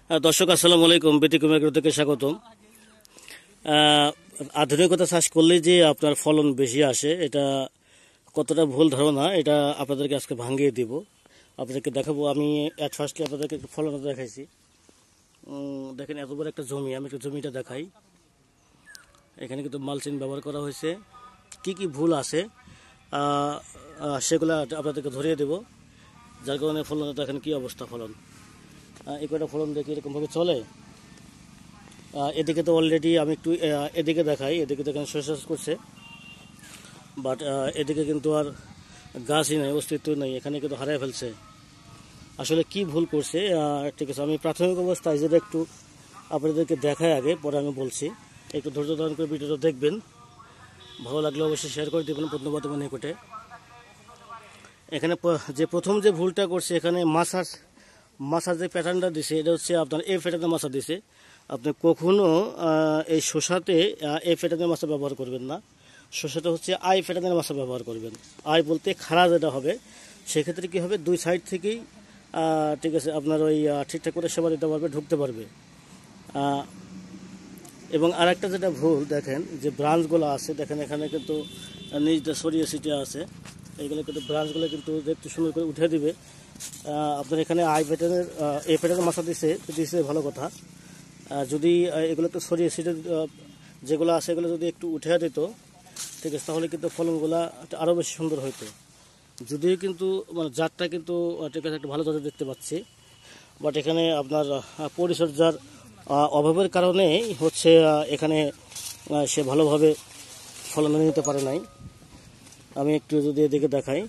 দর্শক আসসালামু আলাইকুম, ব্যতিক্রম এগ্রো থেকে স্বাগতম। আধুনিকতা চাষ করলে যে আপনার ফলন বেশি আসে, এটা কতটা ভুল ধারণা, এটা আপনাদেরকে আজকে ভাঙিয়ে দিব, আপনাদেরকে দেখাবো। আমি অ্যাট ফার্স্টলি আপনাদেরকে একটু ফলনটা দেখাইছি। দেখেন এত বড় একটা জমি, আমি একটু জমিটা দেখাই। এখানে কিন্তু মালচিং ব্যবহার করা হয়েছে। কি কি ভুল আছে সেগুলো আপনাদেরকে ধরিয়ে দেব, যার কারণে ফলনটা দেখেন কি অবস্থা। ফলন এই কয়টা ফলন দেখি এরকমভাবে চলে। এদিকে তো অলরেডি আমি একটু এদিকে দেখাই, এদিকে দেখেন শস্য করছে, বাট এদিকে কিন্তু আর গাছই নেই, অস্তিত্ব নেই, এখানে কিন্তু হারিয়ে ফেলছে। আসলে কি ভুল করছে, ঠিক আছে, আমি প্রাথমিক অবস্থায় যেটা একটু আপনাদেরকে দেখাই আগে, পরে আমি বলছি। একটু ধৈর্য ধারণ করে ভিডিওটা দেখবেন, ভালো লাগলে অবশ্যই শেয়ার করে দেবেন বন্ধুবান্ধব নিকটে। এখানে যে প্রথম যে ভুলটা করছে, এখানে মাছার যে প্যাটার্নটা দিছে, এটা হচ্ছে আপনার এ প্যাটার্নের মাছা দিছে। আপনি কখনো এই শসাতে এ প্যাটার্নের মাছা ব্যবহার করবেন না, শসাটা হচ্ছে আই প্যাটার্নের মাছা ব্যবহার করবেন। আই বলতে খাড়া যেটা হবে, সেক্ষেত্রে কী হবে, দুই সাইড থেকেই ঠিক আছে আপনার ওই ঠিকঠাক করে সেবা দিতে পারবে, ঢুকতে পারবে। এবং আরেকটা যেটা ভুল দেখেন, যে ব্রাঞ্চগুলো আছে দেখেন, এখানে কিন্তু নিচটা ছড়িয়ে ছিটিয়ে আছে, এইগুলো কিন্তু ব্রাঞ্চগুলো কিন্তু একটু সুন্দর করে উঠে দিবে। আপনার এখানে আই প্যাটার্নের এ প্যাটার্নের মাছা দিছে ভালো কথা। যদি এগুলো একটু ছড়িয়ে ছিটিয়ে যেগুলো আছে এগুলো যদি একটু উঠে দিত, ঠিক আছে, তাহলে কিন্তু ফলনগুলো আরও বেশি সুন্দর হইতো। যদিও কিন্তু মানে জাতটা কিন্তু ঠিক আছে, একটা ভালো জাতের দেখতে পাচ্ছি, বাট এখানে আপনার পরিচর্যার অভাবের কারণে হচ্ছে এখানে সে ভালোভাবে ফলন নিতে পারে নাই। আমি একটু যদি এদিকে দেখাই।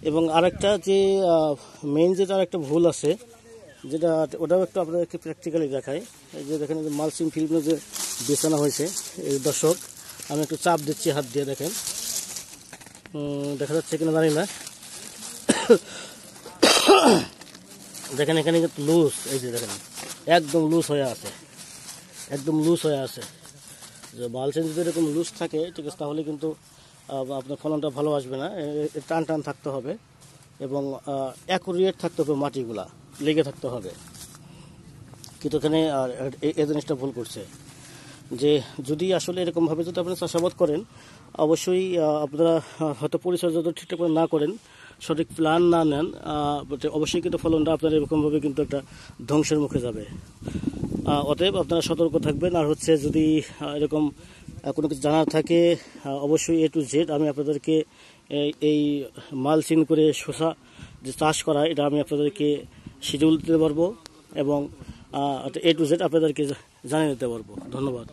এবং আরেকটা যে মেইন যেটা আরেকটা ভুল আছে, যেটা ওটাও একটু আপনাদেরকে প্র্যাকটিক্যালি দেখাই। এই যে দেখেন, যে মালচিং ফিল্মে যে বেছানো হয়েছে, এই দর্শক আমি একটু চাপ দিচ্ছি হাত দিয়ে, দেখেন দেখা যাচ্ছে কিনা জানি না। দেখেন এখানে কিন্তু লুজ, এই যে দেখেন একদম লুজ হয়ে আছে, একদম লুজ হয়ে আছে। যে মালচিং যদি এরকম লুজ থাকে, ঠিক আছে, তাহলে কিন্তু আপনার ফলনটা ভালো আসবে না। টান টান থাকতে হবে এবং অ্যাকুরেট থাকতে হবে, মাটিগুলা লেগে থাকতে হবে। কিন্তু এখানে এই জিনিসটা ভুল করছে, যে যদি আসলে এরকমভাবে যদি আপনারা চাষাবাদ করেন, অবশ্যই আপনারা হয়তো পরিচর্যা যদি ঠিকঠাক করে না করেন, সঠিক প্ল্যান না নেন, অবশ্যই কিন্তু ফলনটা আপনার এরকমভাবে কিন্তু একটা ধ্বংসের মুখে যাবে। অতএব আপনারা সতর্ক থাকবেন। আর হচ্ছে যদি এরকম কোনো কিছু জানার থাকে, অবশ্যই A to Z আমি আপনাদেরকে এই মালচিং করে শসা যে চাষ করা, এটা আমি আপনাদেরকে শিডিউল দিতে পারবো এবং A to Z আপনাদেরকে জানিয়ে দিতে পারবো। ধন্যবাদ।